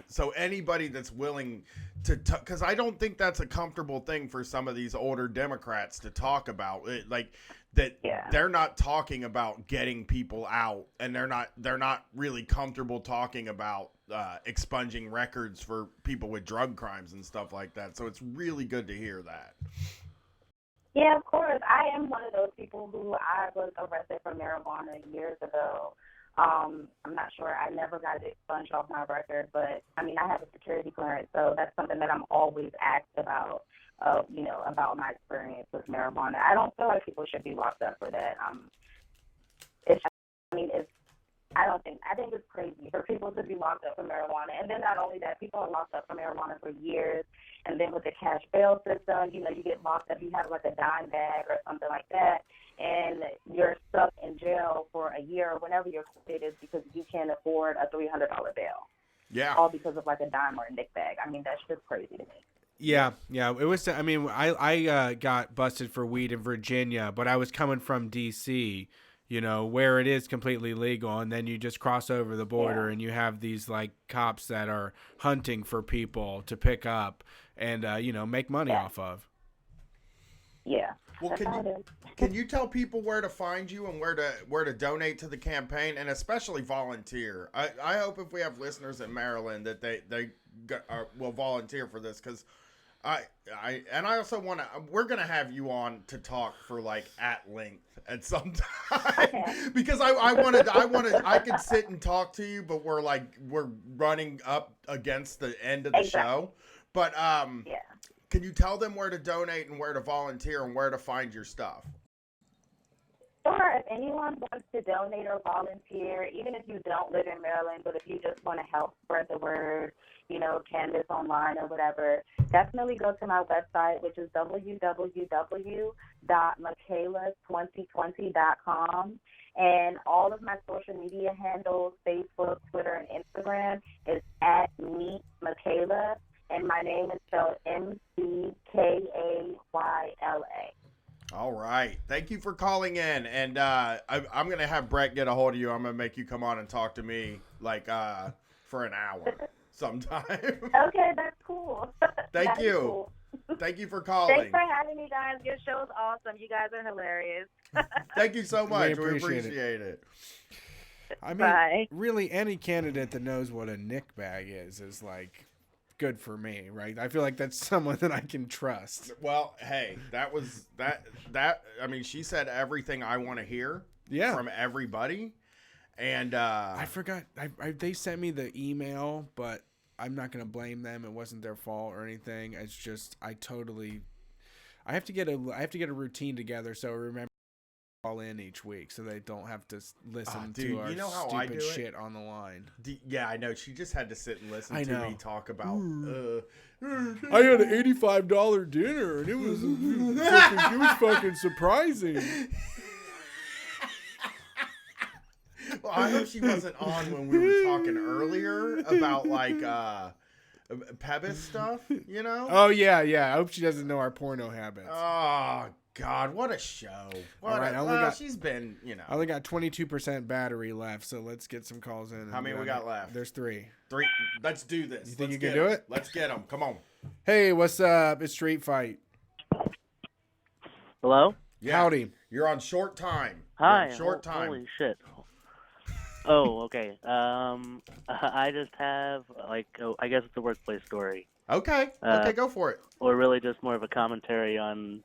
so anybody that's willing to, because I don't think that's a comfortable thing for some of these older Democrats to talk about. Like, that Yeah. they're not talking about getting people out, and they're not really comfortable talking about expunging records for people with drug crimes and stuff like that. So it's really good to hear that. Yeah, of course. I am one of those people who I was arrested for marijuana years ago. I'm not sure. I never got it expunged off my record, but I mean, I have a security clearance, so that's something that I'm always asked about. About my experience with marijuana. I don't feel like people should be locked up for that. I think it's crazy for people to be locked up for marijuana. And then not only that, people are locked up for marijuana for years. And then with the cash bail system, you get locked up, you have like a dime bag or something like that, and you're stuck in jail for a year or whenever your court is because you can't afford a $300 bail. Yeah. All because of like a dime or a nick bag. I mean, that's just crazy to me. Yeah. It was. I mean, I got busted for weed in Virginia, but I was coming from D.C., where it is completely legal, and then you just cross over the border and you have these like cops that are hunting for people to pick up and make money off of. Yeah. Well, can you tell people where to find you and where to donate to the campaign, and especially volunteer? I hope if we have listeners in Maryland that they will volunteer for this, because I also want to. We're gonna have you on to talk for like at length at some time because I could sit and talk to you, but we're running up against the end of the show. But can you tell them where to donate and where to volunteer and where to find your stuff? Sure. If anyone wants to donate or volunteer, even if you don't live in Maryland, but if you just want to help spread the word, canvas online or whatever, definitely go to my website, which is www.michaela2020.com. And all of my social media handles, Facebook, Twitter, and Instagram, is at Meet Michaela. And my name is spelled Mckayla. All right. Thank you for calling in. And I'm going to have Brett get a hold of you. I'm going to make you come on and talk to me for an hour sometime. Okay, that's cool. Thank you. Cool. Thank you for calling. Thanks for having me, guys. Your show's awesome. You guys are hilarious. Thank you so much. We appreciate it. I mean, Bye. Really, any candidate that knows what a nick bag is like good for me, right? I feel like that's someone that I can trust. Well, hey, that I mean, she said everything I want to hear from everybody. And I forgot, they sent me the email, but I'm not going to blame them. It wasn't their fault or anything. It's just, I have to get a routine together. So remember call in each week so they don't have to listen to our stupid shit on the line. Yeah, I know. She just had to sit and listen to me talk about. I had an $85 dinner and it was fucking surprising. Well, I hope she wasn't on when we were talking earlier about Pebis stuff. Oh yeah. I hope she doesn't know our porno habits. Oh God, what a show! She's been, I only got 22% battery left, so let's get some calls in. How many we got left? There's 3. Let's do this. You think you can do it? Let's get them. Come on. Hey, what's up? It's Street Fight. Hello? Yeah. Howdy. You're on short time. Hi. Short time. Holy shit. Oh, okay. I just have I guess it's a workplace story. Okay. Okay, go for it. Or really just more of a commentary on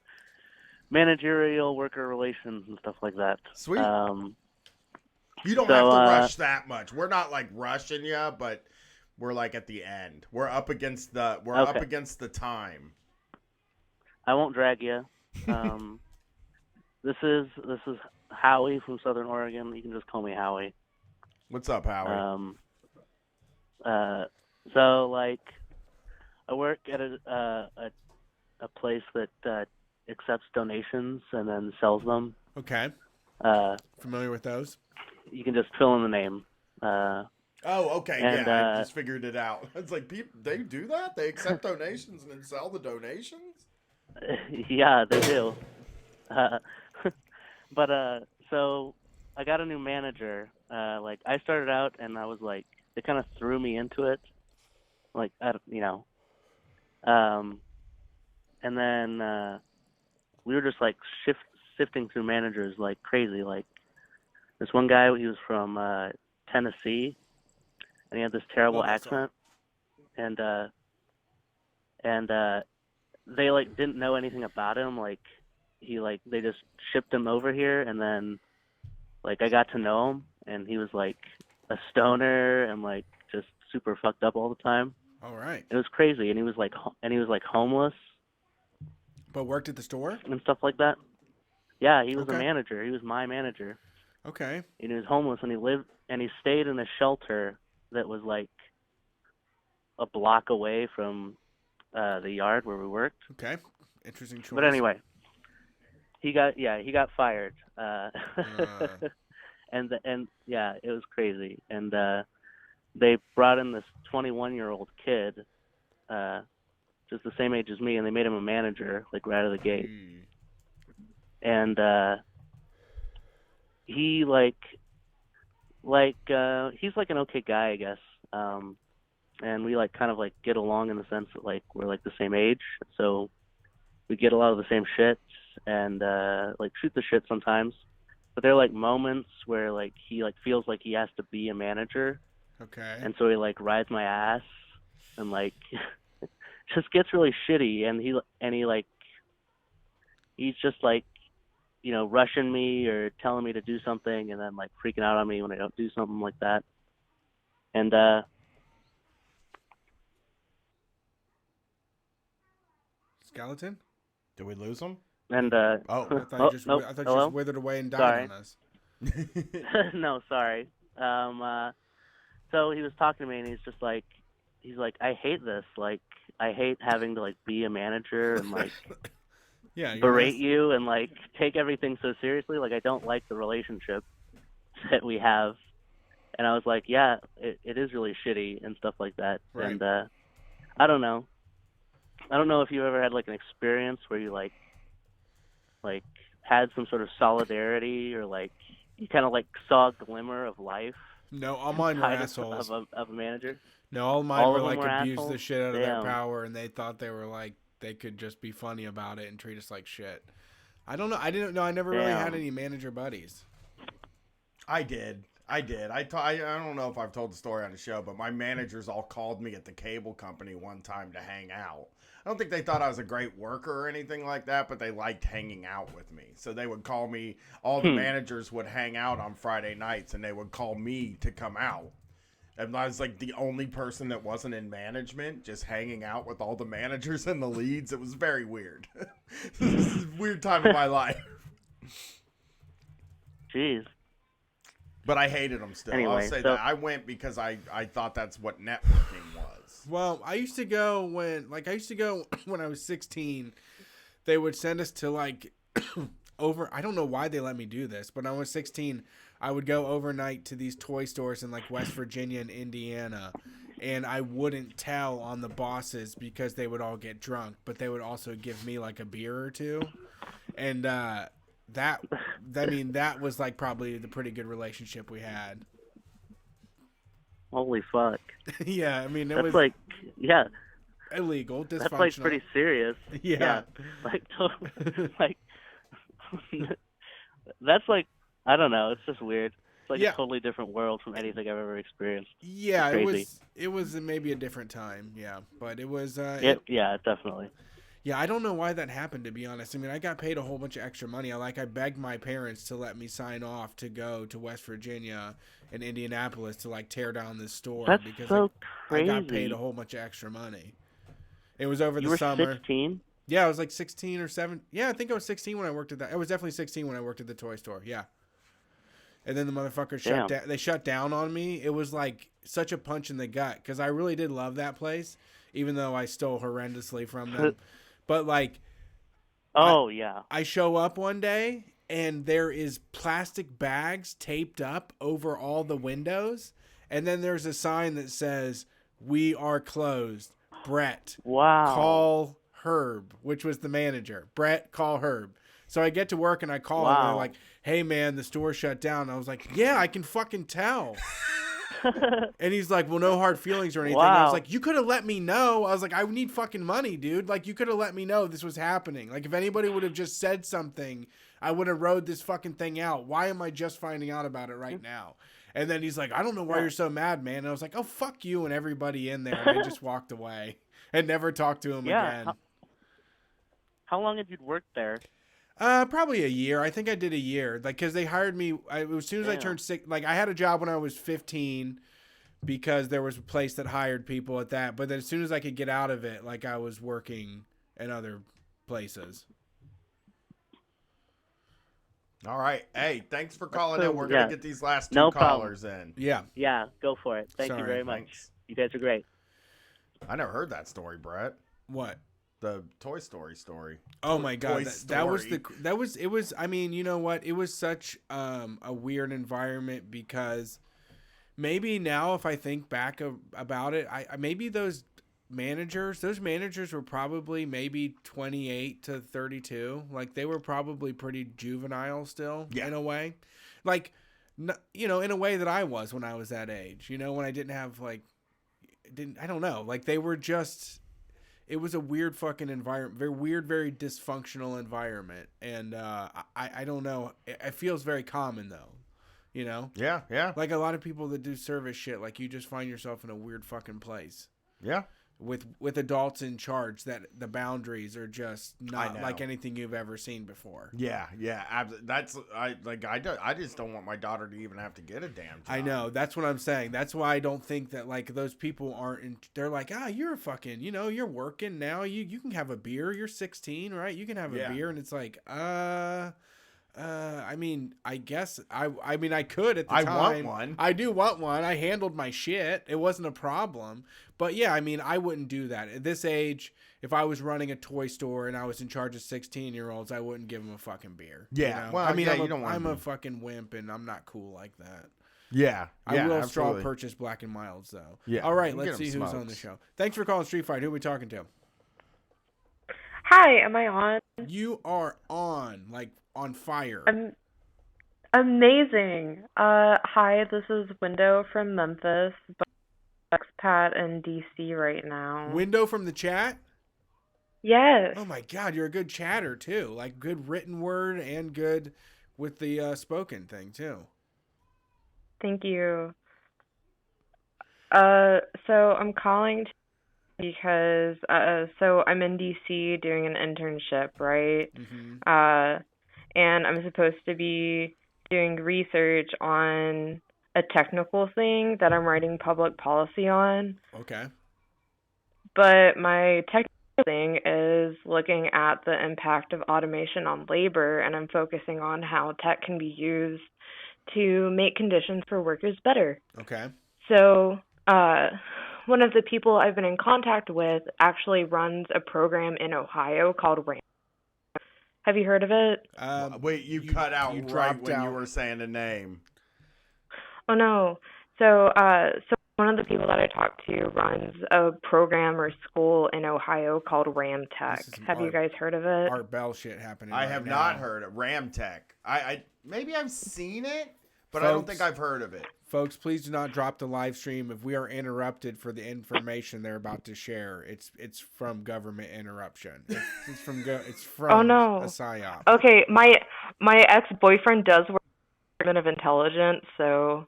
managerial worker relations and stuff like that. Sweet. You don't have to rush that much. We're not rushing you, but we're at the end. We're up against the time. I won't drag you. This is Howie from Southern Oregon. You can just call me Howie. What's up, Howie? So I work at a place that accepts donations and then sells them. Okay. Familiar with those? You can just fill in the name. Oh, okay. And, I just figured it out. It's people, they do that? They accept donations and then sell the donations? Yeah, they do. But so I got a new manager. I started out and I was they kind of threw me into it. And then we were just sifting through managers like crazy. Like this one guy, he was from Tennessee, and he had this terrible accent, and they like didn't know anything about him. Like they just shipped him over here, and then like I got to know him, and he was like a stoner and like just super fucked up all the time. All right. It was crazy, and he was like homeless. But worked at the store? And stuff like that. Yeah, he was a Okay. manager. He was my manager. Okay. And he was homeless, and he stayed in a shelter that was like a block away from the yard where we worked. Okay. Interesting choice. But anyway, he got fired. And yeah, it was crazy. And they brought in this 21-year-old kid, just the same age as me, and they made him a manager like right out of the gate. And he he's like an okay guy, I guess. And we like kind of like get along in the sense that like we're like the same age, so we get a lot of the same shit and like shoot the shit sometimes. But there are like moments where like he like feels like he has to be a manager. Okay. And so he like rides my ass and like just gets really shitty, and he's just like, you know, rushing me or telling me to do something and then like freaking out on me when I don't do something like that. And Skeleton? Did we lose him? and I thought you just, nope, I thought you hello? just withered away and died Sorry. on us. No, sorry. So he was talking to me, and he's like, I hate this. Like, I hate having to like be a manager and like Yeah. you're berate nice. you and like take everything so seriously. Like, I don't like the relationship that we have. And I was like, yeah, it is really shitty and stuff like that. Right. And I don't know if you ever had like an experience where you like had some sort of solidarity, or like you kind of like saw a glimmer of life. No, all mine were kind assholes. of a manager. No, all mine All were of them like were abused the assholes? shit out of their Damn. power, and they thought they were like they could just be funny about it and treat us like shit. I don't know. I didn't know. I never really had Damn. any manager buddies. I did. I don't know if I've told the story on the show, but my managers all called me at the cable company one time to hang out. I don't think they thought I was a great worker or anything like that, but they liked hanging out with me. So they would call me. All the managers would hang out on Friday nights, and they would call me to come out. And I was like the only person that wasn't in management, just hanging out with all the managers and the leads. It was very weird. This is a weird time of my life. Jeez. But I hated them still. I'll Anyway, say so- that. I went because I thought that's what networking was. Well, I used to go when I was 16. They would send us to like over. I don't know why they let me do this, but when I was 16, I would go overnight to these toy stores in like West Virginia and Indiana, and I wouldn't tell on the bosses because they would all get drunk, but they would also give me like a beer or two, and that was like probably the pretty good relationship we had. Holy fuck. Yeah, I mean it That's was like, yeah, illegal, dysfunctional. that's like pretty serious. Yeah. Like, like, that's like, I don't know. It's just weird. It's like Yeah. a totally different world from anything I've ever experienced. Yeah, It's crazy. it was maybe a different time, yeah, but it was Yeah, definitely. yeah, I don't know why that happened, to be honest. I mean, I got paid a whole bunch of extra money. I begged my parents to let me sign off to go to West Virginia and Indianapolis to like tear down this store That's because so I crazy. got paid a whole bunch of extra money. It was over You the were summer. 16? Yeah, I was like 16 or 7. Yeah, I think I was 16 when I worked at that. I was definitely 16 when I worked at the toy store. Yeah. And then the motherfuckers shut down. They shut down on me. It was like such a punch in the gut because I really did love that place, even though I stole horrendously from them. But like, Yeah. I show up one day and there is plastic bags taped up over all the windows, and then there's a sign that says, "We are closed. Brett, Wow. call Herb," which was the manager. Brett, call Herb. So I get to work and I call him and they're Wow. like, "Hey man, the store shut down." I was like, "Yeah, I can fucking tell." And he's like, well, no hard feelings or anything. I was Wow. like, you could have let me know. I was like, I need fucking money, dude. Like, you could have let me know this was happening. Like, if anybody would have just said something, I would have rode this fucking thing out. Why am I just finding out about it right now? And then he's like, I don't know why you're so mad, man. And I was like, oh, fuck you and everybody in there. And I just walked away and never talked to him Yeah. again. How long had you worked there? Probably a year. I think I did a year. Like, cause they hired me as soon as I Damn. turned 6. Like, I had a job when I was 15 because there was a place that hired people at that. But then as soon as I could get out of it, like, I was working in other places. All right. Hey, thanks for calling cool. in. We're going Yeah. to get these last two No problem. callers in. Yeah. Yeah, go for it. Thank Sorry, you very much. thanks. You guys are great. I never heard that story, Brett. What? The Toy Story story. Oh my Toy god, that was Story. it was. I mean, you know what? It was such a weird environment because maybe now if I think back about it, I maybe those managers were probably maybe 28 to 32. Like they were probably pretty juvenile still in a way. Like you know, in a way that I was when I was that age. You know, when I didn't have I don't know. Like they were just. It was a weird fucking environment, very weird, very dysfunctional environment, and I don't know. It feels very common though, you know. Yeah, yeah, Like a lot of people that do service shit, like you just find yourself in a weird fucking place yeah. with adults in charge that the boundaries are just not know. like anything you've ever seen before. Yeah, yeah. I just don't want my daughter to even have to get a damn job. I know. That's what I'm saying. That's why I don't think that like those people aren't. They're like, you're a fucking, you know, you're working now. You can have a beer. You're 16, right? You can have a beer, and it's like, I mean, I guess I mean, I could at the time. I want one. I do want one. I handled my shit. It wasn't a problem. But yeah, I mean, I wouldn't do that at this age. If I was running a toy store and I was in charge of 16-year-olds, I wouldn't give them a fucking beer. Yeah, you know? well, I mean, yeah, I'm, you don't wanna I'm be- a fucking wimp, and I'm not cool like that. Yeah, I yeah, will absolutely. straw purchase Black and Milds though. Yeah, All right, you let's get see 'em who's on the smokes. show. Thanks for calling Street Fight. Who are we talking to? Hi, am I on? You are on, like on fire. Amazing. Hi, this is Window from Memphis, but expat in DC right now. Window from the chat? Yes. Oh my god, you're a good chatter too. Like good written word and good with the spoken thing too. Thank you. So I'm calling because so I'm in DC doing an internship, right? Mm-hmm. And I'm supposed to be doing research on a technical thing that I'm writing public policy on. Okay. But my technical thing is looking at the impact of automation on labor, and I'm focusing on how tech can be used to make conditions for workers better. Okay. So, one of the people I've been in contact with actually runs a program in Ohio called RAM. Have you heard of it? Wait, you cut out you right dropped when you out. were saying a name. Oh no. So one of the people that I talked to runs a program or school in Ohio called RAM Tech. This is Have you Art- guys heard of it? Art Bell shit happening. I right have now. not heard of Ramtech. I maybe I've seen it, but I don't Folks. think I've heard of it. Folks, please do not drop the live stream if we are interrupted for the information they're about to share. It's from government interruption. It's from Oh, no. a psyop. Okay, my ex-boyfriend does work in the Department of Intelligence, so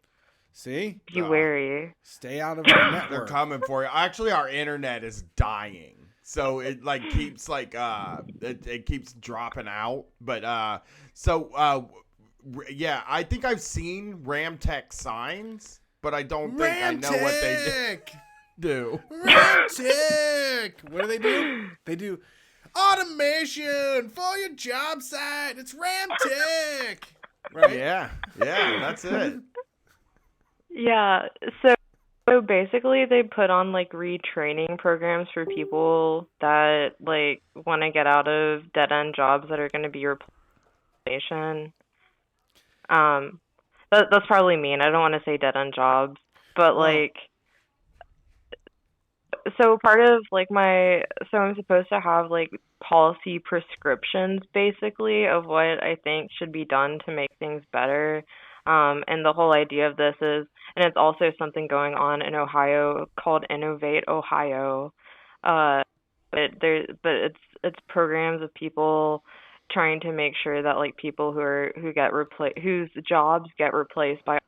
See? be wary. Stay out of our network. They're coming for you. Actually, our internet is dying, so it like keeps like it keeps dropping out. But yeah, I think I've seen Ramtech signs, but I don't think I know what they do. Ramtech! What do? They do automation for your job site. It's Ramtech. Right? Yeah, that's it. Yeah, so basically they put on like retraining programs for people that like want to get out of dead-end jobs that are going to be replacement. That's probably mean. I don't want to say dead-end jobs, but like, so part of like so I'm supposed to have like policy prescriptions basically of what I think should be done to make things better. And the whole idea of this is, and it's also something going on in Ohio called Innovate Ohio. But it's programs of people trying to make sure that like people who get replaced, whose jobs get replaced by,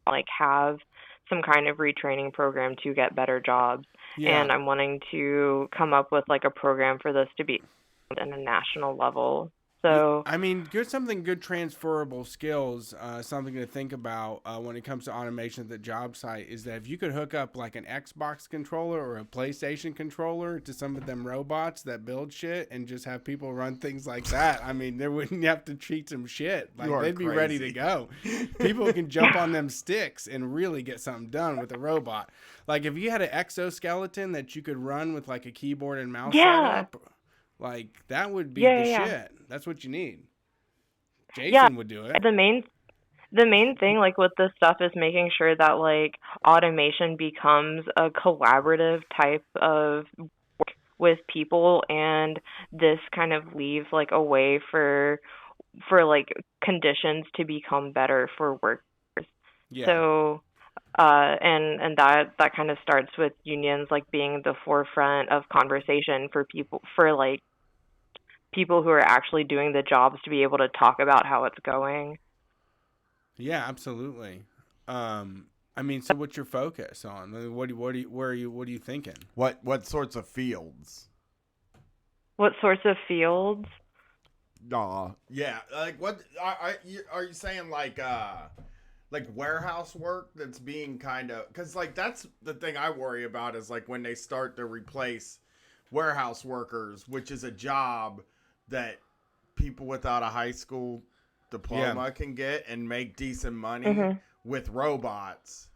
like, have some kind of retraining program to get better jobs. Yeah. And I'm wanting to come up with like a program for this to be in a national level. So I mean, something good transferable skills, something to think about when it comes to automation at the job site is that if you could hook up like an Xbox controller or a PlayStation controller to some of them robots that build shit and just have people run things like that, I mean, they wouldn't have to treat some shit. Like, You are they'd be ready to crazy. go. People can jump on them sticks and really get something done with a robot. Like, if you had an exoskeleton that you could run with like a keyboard and mouse Yeah. setup, like, that would be Yeah, the yeah, yeah. shit. That's what you need. Jason Yeah. would do it. the main thing like with this stuff is making sure that like automation becomes a collaborative type of work with people, and this kind of leaves like a way for like conditions to become better for work. Yeah. So and that kind of starts with unions like being the forefront of conversation for people, for like people who are actually doing the jobs, to be able to talk about how it's going. Yeah, absolutely. I mean, so what's your focus on? I mean, what are you thinking? What sorts of fields? What sorts of fields? Yeah, like what are you saying, like warehouse work that's being kind of, because like that's the thing I worry about is like when they start to replace warehouse workers, which is a job that people without a high school diploma can get and make decent money with robots.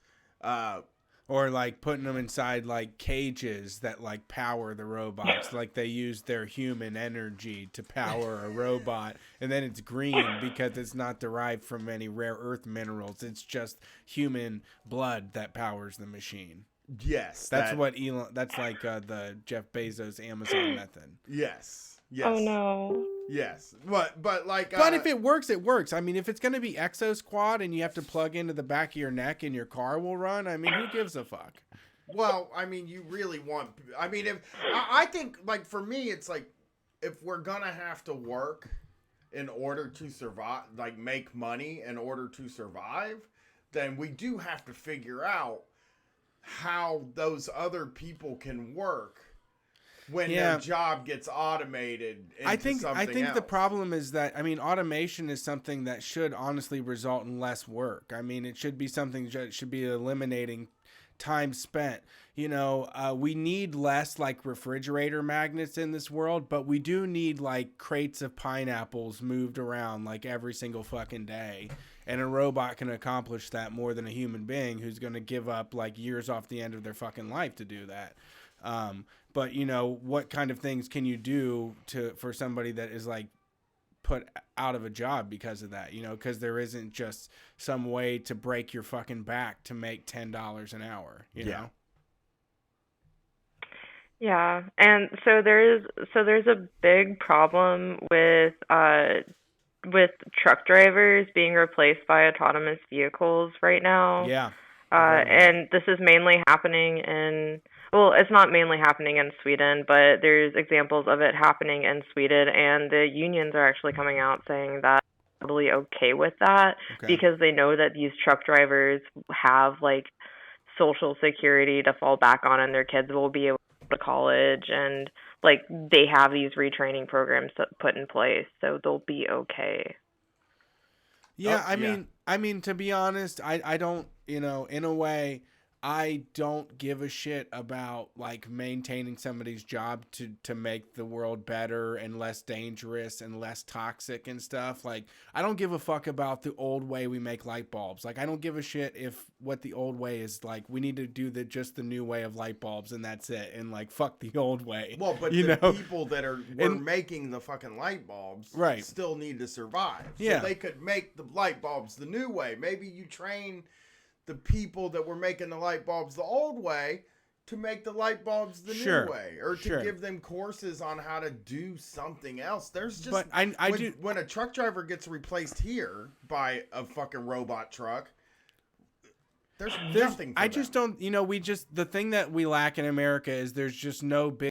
Or like putting them inside like cages that like power the robots, like they use their human energy to power a robot, and then it's green because it's not derived from any rare earth minerals. It's just human blood that powers the machine. Yes, That's what Elon. That's like the Jeff Bezos Amazon method. Yes. Oh no. Yes, but like. But if it works, it works. I mean, if it's going to be Exo Squad and you have to plug into the back of your neck and your car will run, I mean, who gives a fuck? Well, I mean, you really want. I mean, I think, like, for me, it's like, if we're gonna have to work in order to survive, like make money in order to survive, then we do have to figure out how those other people can work when their job gets automated into I think something the else. problem is that, I mean, automation is something that should honestly result in less work. I mean, it should be something that should be eliminating time spent. You know, we need less like refrigerator magnets in this world, but we do need like crates of pineapples moved around like every single fucking day. And a robot can accomplish that more than a human being who's going to give up like years off the end of their fucking life to do that. But you know, what kind of things can you do for somebody that is like put out of a job because of that? You know, because there isn't just some way to break your fucking back to make $10 an hour. You know. Yeah, and so there's a big problem with truck drivers being replaced by autonomous vehicles right now. Yeah. And this is mainly happening in, well, it's not mainly happening in Sweden, but there's examples of it happening in Sweden, and the unions are actually coming out saying that they're totally okay with that because they know that these truck drivers have like social security to fall back on, and their kids will be able to go to college, and like they have these retraining programs put in place, so they'll be okay. Yeah, I mean, to be honest, I don't, you know, in a way, I don't give a shit about like maintaining somebody's job to make the world better and less dangerous and less toxic and stuff. Like, I don't give a fuck about the old way we make light bulbs. Like, I don't give a shit if what the old way is. Like, we need to do just the new way of light bulbs, and that's it. And like, fuck the old way. Well, but you the know? people that were making the fucking light bulbs still need to survive. So they could make the light bulbs the new way. Maybe you train the people that were making the light bulbs the old way to make the light bulbs the Sure, new way, or to sure. give them courses on how to do something else. There's just But I do. when a truck driver gets replaced here by a fucking robot truck, there's nothing. For I just them. don't. The thing that we lack in America is there's just no big